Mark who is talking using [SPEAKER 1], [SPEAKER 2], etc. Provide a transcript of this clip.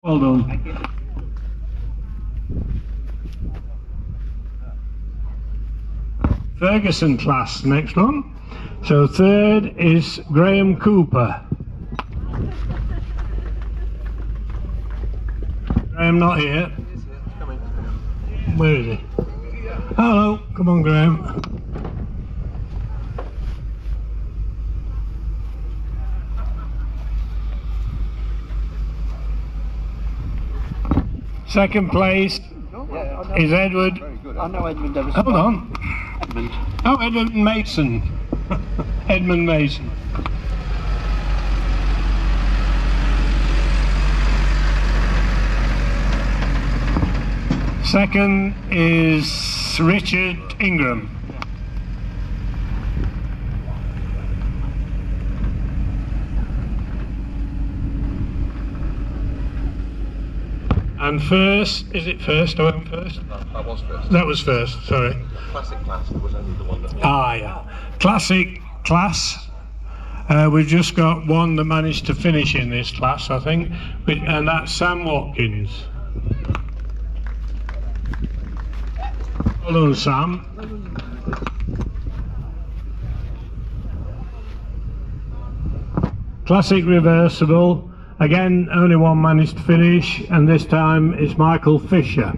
[SPEAKER 1] Well done. Ferguson class, next one. So third is Graham Cooper. Graham not here. Where is he? Hello, come on Graham. Second place is Edward.
[SPEAKER 2] I know Edmund ever.
[SPEAKER 1] Hold on.
[SPEAKER 2] Edmund.
[SPEAKER 1] Oh, Edmund Mason. Edmund Mason. Second is Richard Ingram. And first, is it first? I went first?
[SPEAKER 3] That was first.
[SPEAKER 1] That was first, sorry.
[SPEAKER 3] Classic class, there was only the one that...
[SPEAKER 1] Yeah. Classic class. We've just got one that managed to finish in this class, I think, and that's Sam Watkins. Well done, Sam. Classic reversible. Again, only one managed to finish, and this time it's Michael Fisher.